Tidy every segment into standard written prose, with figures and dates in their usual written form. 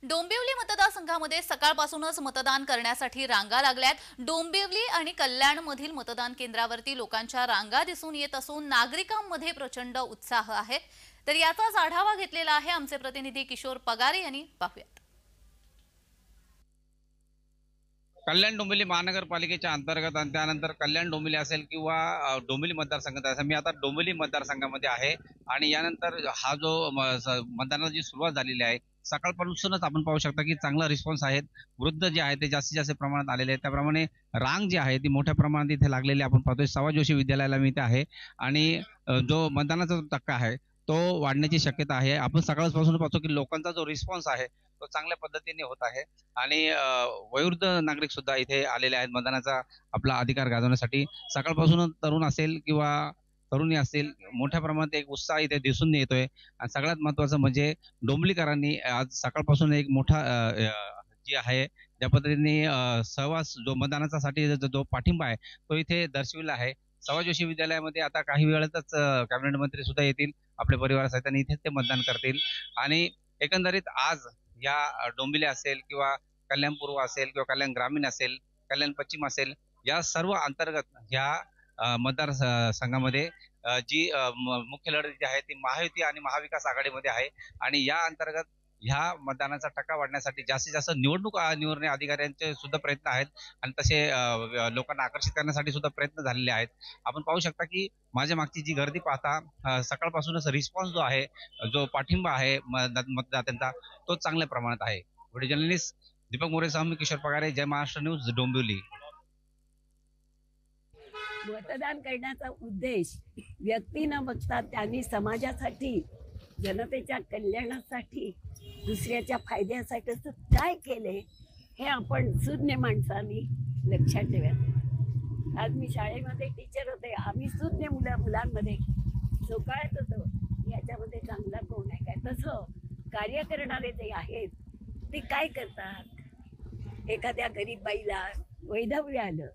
डोंबिवली मतदारसंघामध्ये सकाळपासूनच मतदान करण्यासाठी रांगा लागल्यात। डोंबिवली आणि कल्याणमधील मतदान केंद्रावरती लोकांच्या रांगा दिसून येत असून नागरिकांमध्ये प्रचंड उत्साह आहे। तर याचाच आढावा घेतलेला आहे आमचे प्रतिनिधी किशोर पगारे यांनी। पाहूयात। कल्याण डोंबिवली महानगरपालिकेच्या अंतर्गत आणि त्यानंतर कल्याण डोंबिवली असेल किंवा डोंबिवली मतदारसंघात असेल, मी आता डोंबिवली मतदारसंघामध्ये आहे आणि यानंतर हा जो मतदानाची सुरुवात झालेली आहे, सकाळपासूनच आपण पाहू शकता की चांगला रिस्पॉन्स आहे। वृद्ध जे आहे ते जास्तीत जास्त प्रमाणात आलेले आहेत, त्याप्रमाणे रांग जी आहे ती मोठ्या प्रमाणात इथे लागलेली आपण पाहतोय। सवा जोशी विद्यालयाला मी इथे आहे आणि जो मतदानाचा टक्का आहे तो वाढण्याची शक्यता आहे। आपण सकाळपासून पाहतो की लोकांचा जो रिस्पॉन्स आहे तो चांगल्या पद्धतीने होत आहे आणि वयोवृद्ध नागरिक सुद्धा इथे आलेले आहेत मतदानाचा आपला अधिकार गाजवण्यासाठी। सकाळपासून तरुण असेल किंवा तरुणी असेल, मोठ्या प्रमाणात एक उत्साह इथे दिसून येतोय आणि सगळ्यात महत्त्वाचं म्हणजे डोंबिवलीकरांनी आज सकाळपासून एक मोठा जी आहे ज्या पद्धतीने सहवास जो मतदानासाठी जो पाठिंबा आहे तो इथे दर्शविला आहे। सवा जोशी विद्यालयामध्ये आता काही वेळातच कॅबिनेट मंत्री सुद्धा येतील आपल्या परिवारासहित आणि इथेच ते मतदान करतील आणि एकंदरीत आज या डोंबिवली असेल किंवा कल्याण पूर्व असेल किंवा कल्याण ग्रामीण असेल, कल्याण पश्चिम असेल, या सर्व अंतर्गत ह्या मतदार संघामध्ये जी मुख्य लढत जी आहे ती महायुती आणि महाविकास आघाडीमध्ये आहे आणि या अंतर्गत ह्या मतदानाचा टक्का वाढण्यासाठी जास्तीत जास्त निवडणूक निवडणे अधिकाऱ्यांचे सुद्धा प्रयत्न आहेत आणि तसे लोकांना आकर्षित करण्यासाठी सुद्धा प्रयत्न झालेले आहेत। आपण पाहू शकता की माझ्या मागची जी गर्दी पाहता सकाळपासूनच रिस्पॉन्स जो आहे, जो पाठिंबा आहे मतदात्यांचा तो चांगल्या प्रमाणात आहे। व्हिडिओ जर्नलिस्ट दीपक मोरेसह मी किशोर पगारे, जय महाराष्ट्र न्यूज, डोंबिवली। मतदान करण्याचा उद्देश व्यक्ती न बघता त्यांनी समाजासाठी, जनतेच्या कल्याणासाठी, दुसऱ्याच्या फायद्यासाठी काय केले हे आपण सुज्ञ माणसांनी लक्षात ठेवायचं। आज मी शाळेमध्ये टीचर होते, आम्ही सुज्ञ मुलांमध्ये सोकाळत होतो याच्यामध्ये चांगला कोण आहे काय। तसं कार्य करणारे जे आहेत ते काय करतात, एखाद्या गरीब बाईला वैधव्य आलं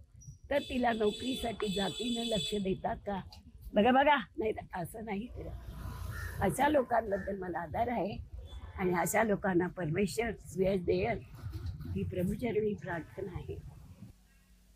तर तिला नोकरीसाठी जातीनं लक्ष देतात का? बघा नाही, असं नाही करत। अशा लोकांबद्दल मला आदर आहे आणि अशा लोकांना परमेश्वर यश देईल ही प्रभूचरणी प्रार्थना आहे।